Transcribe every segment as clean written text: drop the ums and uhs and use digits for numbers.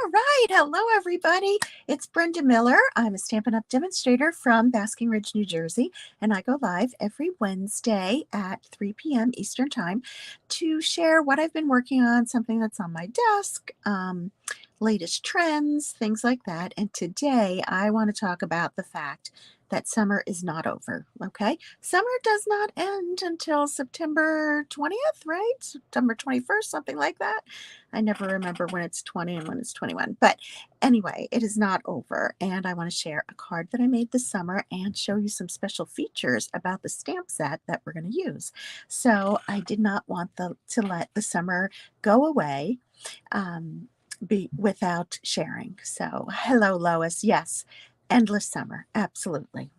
All right. Hello, everybody. It's Brenda Miller. I'm a Stampin' Up! Demonstrator from Basking Ridge, New Jersey, and I go live every Wednesday at 3 p.m. Eastern Time to share what I've been working on, something that's on my desk, latest trends, things like that. And today I want to talk about the fact that summer is not over, okay? Summer does not end until September 20th, right? September 21st, something like that. I never remember when it's 20 and when it's 21. But anyway, it is not over. And I want to share a card that I made this summer and show you some special features about the stamp set that we're going to use. So I did not want to let the summer go away without sharing. So hello, Lois. Yes, endless summer. Absolutely.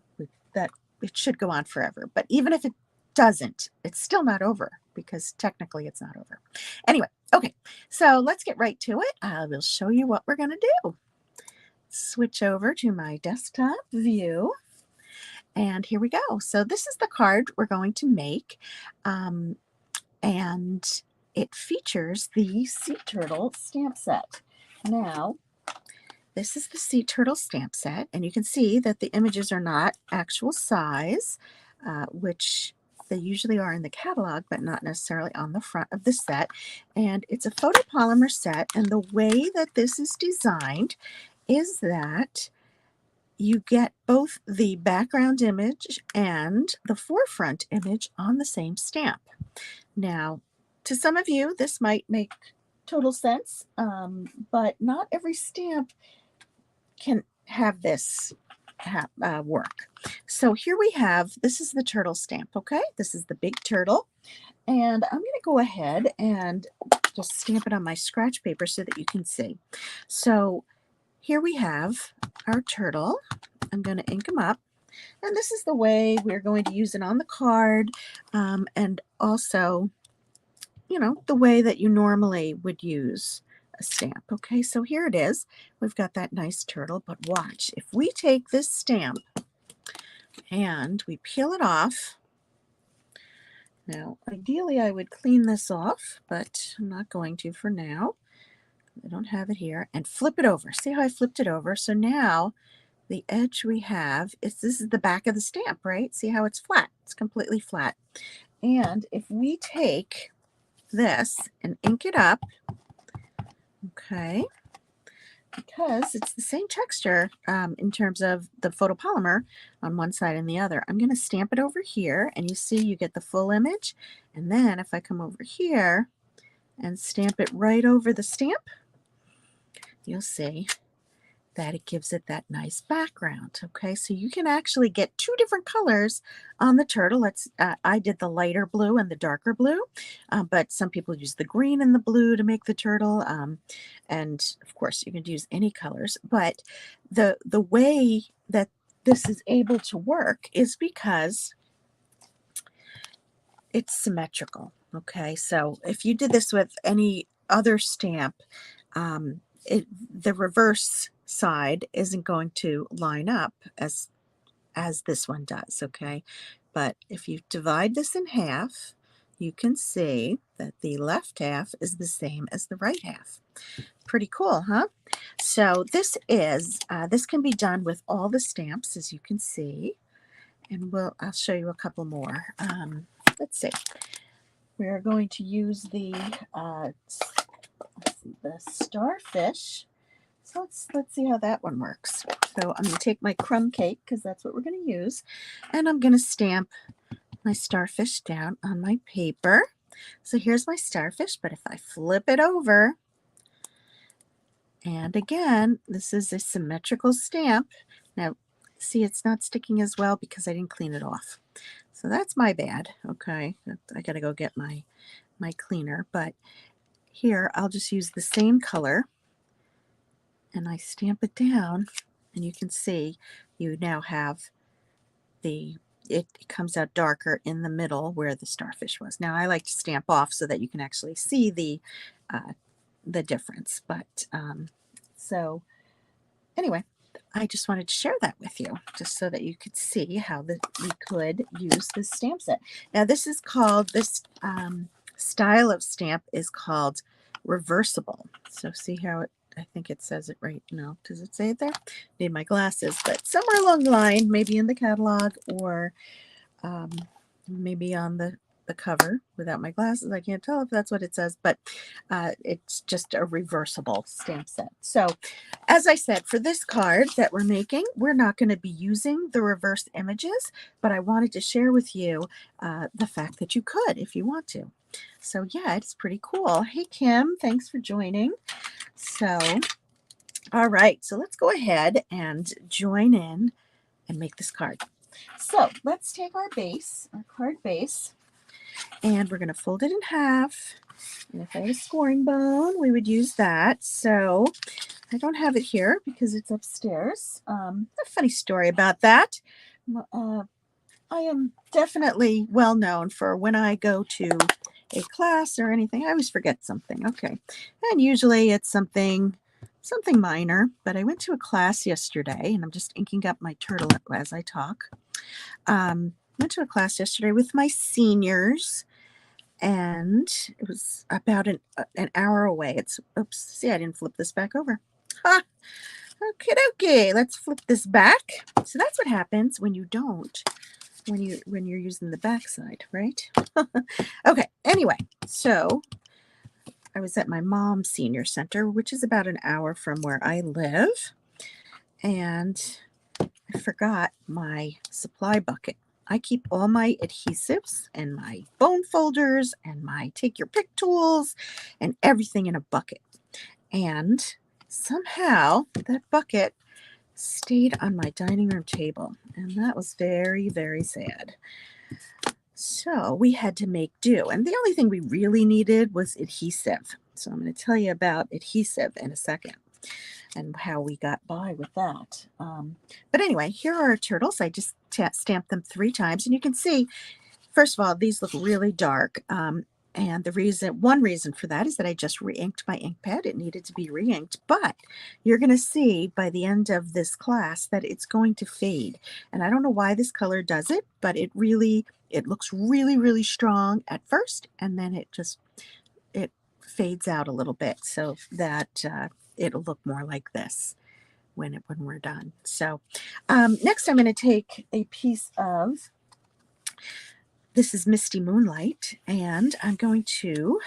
That it should go on forever. But even if it doesn't, it's still not over because technically it's not over. Anyway, okay, so let's get right to it. I will show you what we're going to do. Switch over to my desktop view. And here we go. So this is the card we're going to make. And it features the Sea Turtle stamp set. Now, this is the Sea Turtle stamp set, and you can see that the images are not actual size, which they usually are in the catalog, but not necessarily on the front of the set. And it's a photopolymer set, and the way that this is designed is that you get both the background image and the forefront image on the same stamp. Now, to some of you, this might make total sense, but not every stamp can have this work. So here we have, this is the turtle stamp, okay? This is the big turtle. And I'm going to go ahead and just stamp it on my scratch paper so that you can see. So here we have our turtle. I'm going to ink them up. And this is the way we're going to use it on the card, and also, you know, the way that you normally would use a stamp. Okay, so here it is. We've got that nice turtle, but watch. If we take this stamp and we peel it off, now ideally I would clean this off, but I'm not going to for now. I don't have it here. And flip it over. See how I flipped it over? So now the edge we have is, this is the back of the stamp, right? See how it's flat? It's completely flat. And if we take this and ink it up, okay, because it's the same texture in terms of the photopolymer on one side and the other. I'm going to stamp it over here, and you see you get the full image. And then if I come over here and stamp it right over the stamp, you'll see that it gives it that nice background. Okay, so you can actually get two different colors on the turtle. I did the lighter blue and the darker blue, but some people use the green and the blue to make the turtle, and of course you can use any colors. But the way that this is able to work is because it's symmetrical. Okay, so if you did this with any other stamp, the reverse side isn't going to line up as this one does, okay? But if you divide this in half, you can see that the left half is the same as the right half. Pretty cool, huh? So this is this can be done with all the stamps, as you can see, and I'll show you a couple more. Let's see. We're going to use the starfish. So let's see how that one works. So I'm going to take my crumb cake, because that's what we're going to use, and I'm going to stamp my starfish down on my paper. So here's my starfish, but if I flip it over, and again, this is a symmetrical stamp. Now, see, it's not sticking as well because I didn't clean it off. So that's my bad. Okay, I got to go get my cleaner, but here I'll just use the same color, and I stamp it down, and you can see you now have it comes out darker in the middle where the starfish was. Now I like to stamp off so that you can actually see the difference. But so anyway, I just wanted to share that with you, just so that you could see how we could use this stamp set. Now this is called, this style of stamp is called reversible. So see how I think it says it right now. Does it say it there? Need my glasses, but somewhere along the line, maybe in the catalog or maybe on the cover. Without my glasses, I can't tell if that's what it says, but it's just a reversible stamp set. So as I said, for this card that we're making, we're not going to be using the reverse images, but I wanted to share with you the fact that you could if you want to. So yeah, it's pretty cool. Hey Kim, thanks for joining. So all right, so let's go ahead and join in and make this card. So let's take our base, our card base, and we're going to fold it in half. And if I had a scoring bone, we would use that. So I don't have it here because it's upstairs. A funny story about that. I am definitely well known for when I go to a class or anything, I always forget something. Okay. And usually it's something minor, but I went to a class yesterday and I'm just inking up my turtle as I talk. Went to a class yesterday with my seniors and it was about an hour away. Oops, see, I didn't flip this back over. Ha! Okay, let's flip this back. So that's what happens when you don't, when you're using the back side, right? Okay, anyway, so I was at my mom's senior center, which is about an hour from where I live, and I forgot my supply bucket. I keep all my adhesives and my bone folders and my take your pick tools and everything in a bucket. And somehow that bucket stayed on my dining room table, and that was very, very sad. So we had to make do, and the only thing we really needed was adhesive. So I'm going to tell you about adhesive in a second and how we got by with that. But anyway, here are our turtles. I just stamped them 3 times, and you can see, first of all, these look really dark. And one reason for that is that I just re-inked my ink pad. It needed to be re-inked, but you're going to see by the end of this class that it's going to fade. And I don't know why this color does it, but it looks really, really strong at first, and then it fades out a little bit so that it'll look more like this when we're done. So next I'm going to take a piece of, this is Misty Moonlight, and I'm going to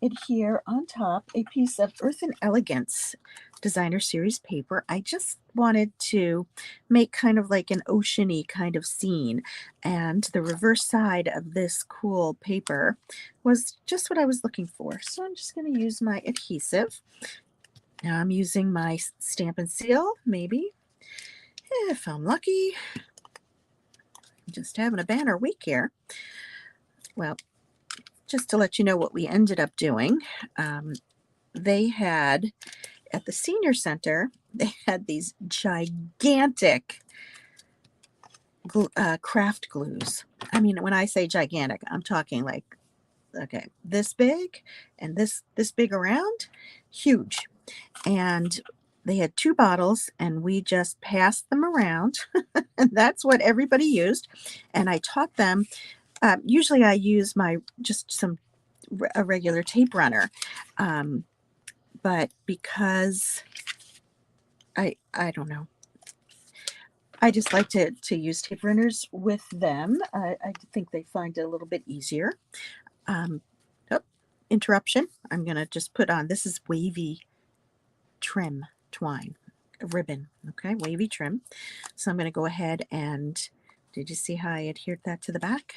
adhere on top a piece of Earthen Elegance designer series paper. I just wanted to make kind of like an oceany kind of scene, and the reverse side of this cool paper was just what I was looking for. So I'm just going to use my adhesive. Now I'm using my Stampin' Seal, maybe, if I'm lucky. I'm just having a banner week here. Well, just to let you know what we ended up doing, they had, at the senior center, they had these gigantic craft glues. I mean, when I say gigantic, I'm talking like, okay, this big and this big around, huge. And they had 2 bottles, and we just passed them around, and that's what everybody used. And I taught them. Usually I use a regular tape runner, but because I don't know, I just like to use tape runners with them. I think they find it a little bit easier. Interruption. I'm going to just put on, this is Wavy trim twine, a ribbon. Okay, Wavy trim. So I'm going to go ahead and, did you see how I adhered that to the back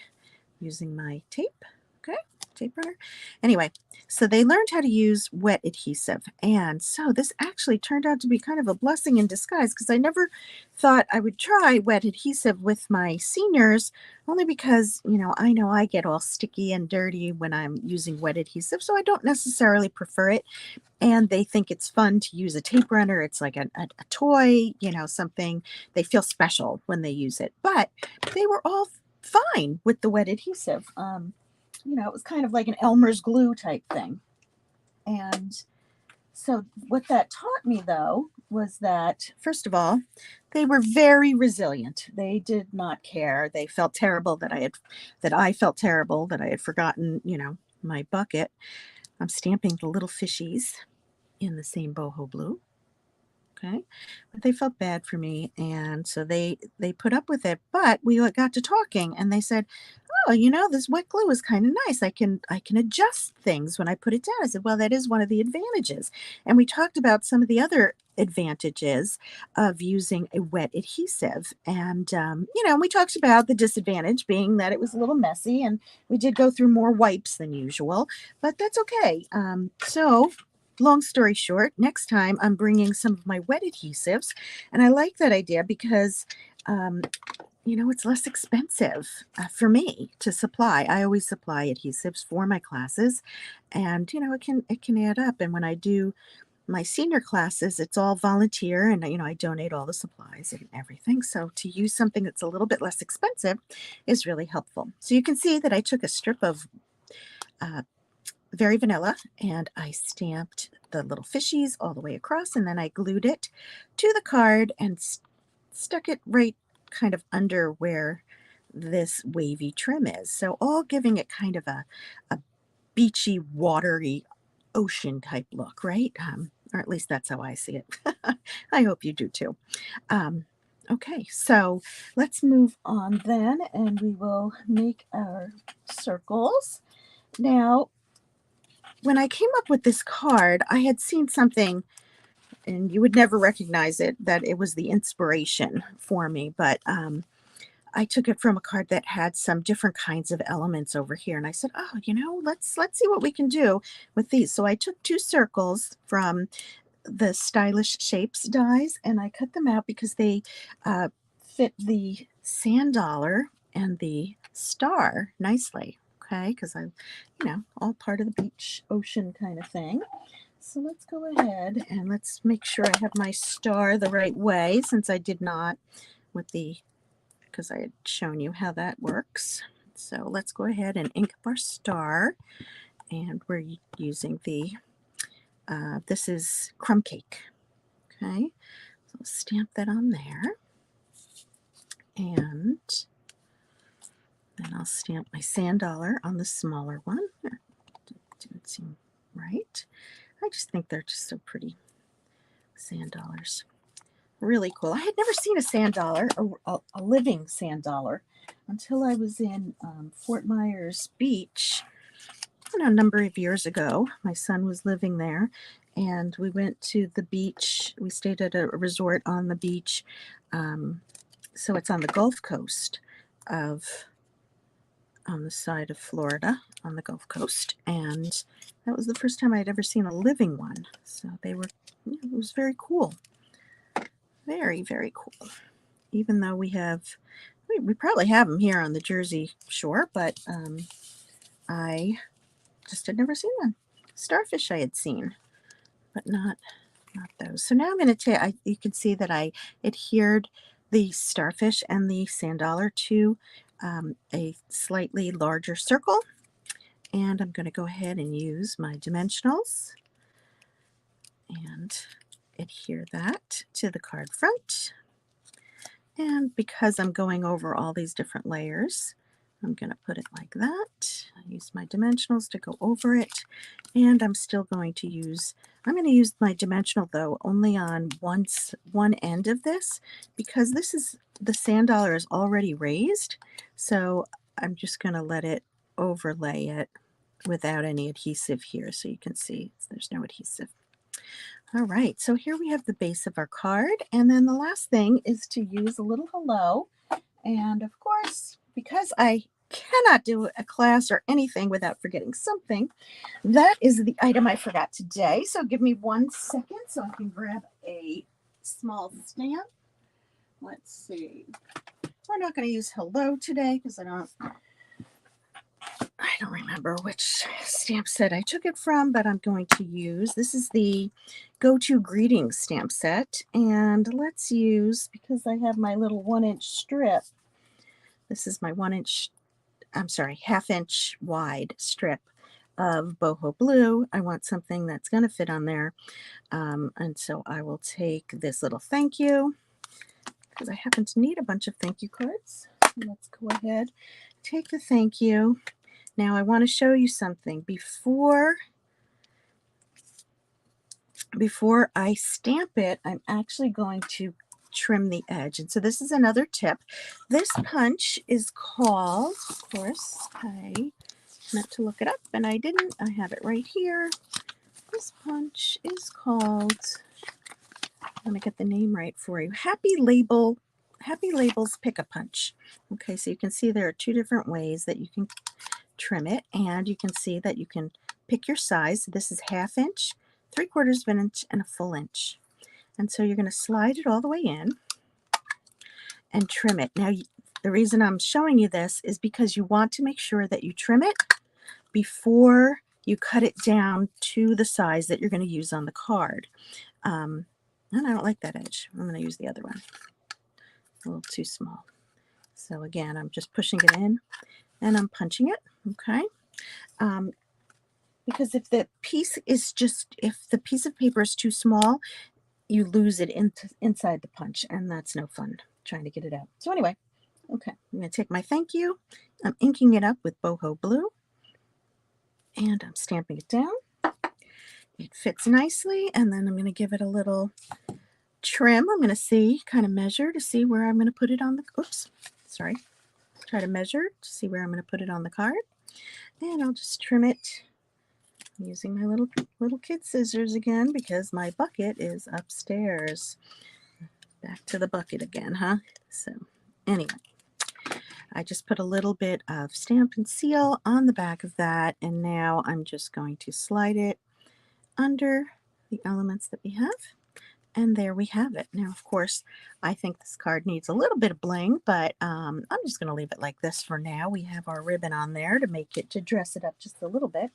using my tape? Okay, tape runner. Anyway, so they learned how to use wet adhesive, and so this actually turned out to be kind of a blessing in disguise, because I never thought I would try wet adhesive with my seniors, only because, I know I get all sticky and dirty when I'm using wet adhesive, so I don't necessarily prefer it. And they think it's fun to use a tape runner. It's like a toy, something. They feel special when they use it. But they were all fine with the wet adhesive. It was kind of like an Elmer's glue type thing. And so what that taught me, though, was that, first of all, they were very resilient. They did not care. They felt terrible that I felt terrible that I had forgotten, my bucket. I'm stamping the little fishies. in the same Boho Blue. Okay, but they felt bad for me, and so they put up with it. But we got to talking, and they said, "Oh, this wet glue is kind of nice. I can adjust things when I put it down." I said, "Well, that is one of the advantages." And we talked about some of the other advantages of using a wet adhesive, and we talked about the disadvantage being that it was a little messy, and we did go through more wipes than usual, but that's okay. So. Long story short, next time I'm bringing some of my wet adhesives, and I like that idea because um, it's less expensive for me to supply. I always supply adhesives for my classes, and it can add up. And when I do my senior classes, it's all volunteer, and I donate all the supplies and everything. So to use something that's a little bit less expensive is really helpful. So you can see that I took a strip of uh, Very Vanilla, and I stamped the little fishies all the way across, and then I glued it to the card and stuck it right kind of under where this wavy trim is. So all giving it kind of a beachy, watery, ocean type look, right? Or at least that's how I see it. I hope you do too. Um, okay, so let's move on then, and we will make our circles. Now, when I came up with this card, I had seen something, and you would never recognize it, that it was the inspiration for me, but I took it from a card that had some different kinds of elements over here, and I said, "Oh, let's see what we can do with these." So I took two circles from the Stylish Shapes dies, and I cut them out because they uh, fit the sand dollar and the star nicely. Okay, because all part of the beach ocean kind of thing. So let's go ahead and let's make sure I have my star the right way, since I did not with because I had shown you how that works. So let's go ahead and ink up our star, and we're using this is Crumb Cake. Okay, so stamp that on there, and then I'll stamp my sand dollar on the smaller one. Didn't seem right. I just think they're just so pretty. Sand dollars. Really cool. I had never seen a sand dollar, a living sand dollar, until I was in Fort Myers Beach, a number of years ago. My son was living there, and we went to the beach. We stayed at a resort on the beach. So it's on the Gulf Coast on the side of Florida, on the Gulf Coast, and that was the first time I'd ever seen a living one. So it was very cool. Very, very cool. Even though we probably have them here on the Jersey Shore, but I just had never seen one. Starfish I had seen, but not those. So now I'm going to you can see that I adhered the starfish and the sand dollar to a slightly larger circle, and I'm going to go ahead and use my dimensionals and adhere that to the card front. And because I'm going over all these different layers, I'm going to put it like that. I use my dimensionals to go over it, and I'm going to use my dimensional, though, only on one end of this, because the sand dollar is already raised, so I'm just going to let it overlay it without any adhesive here, so you can see there's no adhesive. All right, so here we have the base of our card, and then the last thing is to use a little hello. And of course, because I cannot do a class or anything without forgetting something, that is the item I forgot today. So give me 1 second so I can grab a small stamp. Let's see. We're not going to use hello today because I don't remember which stamp set I took it from, but I'm going to use, this is the Go-To Greetings stamp set, and let's use, because I have my little 1-inch strip, this is my 1/2-inch wide strip of Boho Blue. I want something that's going to fit on there, and so I will take this little thank you, because I happen to need a bunch of thank you cards. Let's go ahead, take the thank you. Now I want to show you something before before I stamp it, I'm actually going to trim the edge. And so this is another tip. This punch is called, of course, I meant to look it up and I didn't. I have it right here. This punch is called, let me get the name right for you, Happy Labels Pick a Punch. Okay, so you can see there are two different ways that you can trim it, and you can see that you can pick your size. This is 1/2 inch, 3/4 of an inch, and a full inch. And so you're going to slide it all the way in and trim it. Now, the reason I'm showing you this is because you want to make sure that you trim it before you cut it down to the size that you're going to use on the card. And I don't like that edge. I'm going to use the other one. A little too small. So again, I'm just pushing it in and I'm punching it. Okay. Because if the piece of paper is too small, you lose it inside the punch, and that's no fun trying to get it out. So anyway, okay, I'm going to take my thank you. I'm inking it up with Boho Blue, and I'm stamping it down. It fits nicely, and then I'm going to give it a little trim. I'm going to kind of measure to see where I'm going to put it on the, try to measure to see where I'm going to put it on the card. And I'll just trim it using my little kid scissors again, because my bucket is upstairs. Back to the bucket again, huh? So anyway, I just put a little bit of Stampin' Seal on the back of that, and now I'm just going to slide it under the elements that we have. And there we have it. Now, of course, I think this card needs a little bit of bling, but I'm just going to leave it like this for now. We have our ribbon on there to dress it up just a little bit.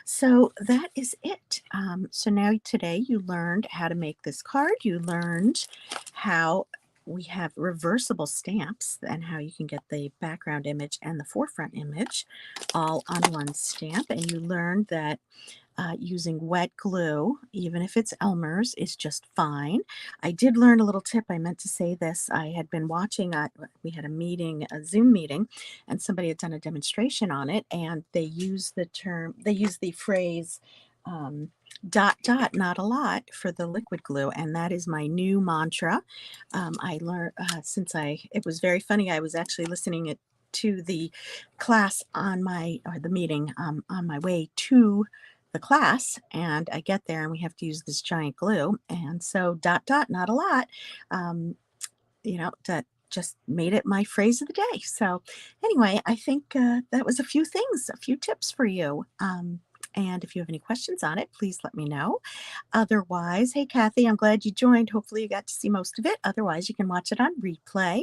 So that is it. So now today you learned how to make this card. You learned how we have reversible stamps and how you can get the background image and the forefront image all on one stamp. And you learned that using wet glue, even if it's Elmer's, is just fine. I did learn a little tip. I meant to say this. I had been watching, we had a Zoom meeting, and somebody had done a demonstration on it, and they used the phrase, dot, dot, not a lot for the liquid glue. And that is my new mantra. I learned, it was very funny. I was actually listening to the class the meeting on my way to the class, and I get there and we have to use this giant glue, and so dot dot not a lot, that just made it my phrase of the day. So anyway, I think that was a few tips for you, and if you have any questions on it, please let me know. Otherwise, hey Kathy, I'm glad you joined. Hopefully you got to see most of it. Otherwise, you can watch it on replay,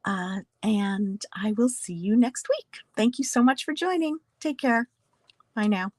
and I will see you next week. Thank you so much for joining. Take care. Bye now.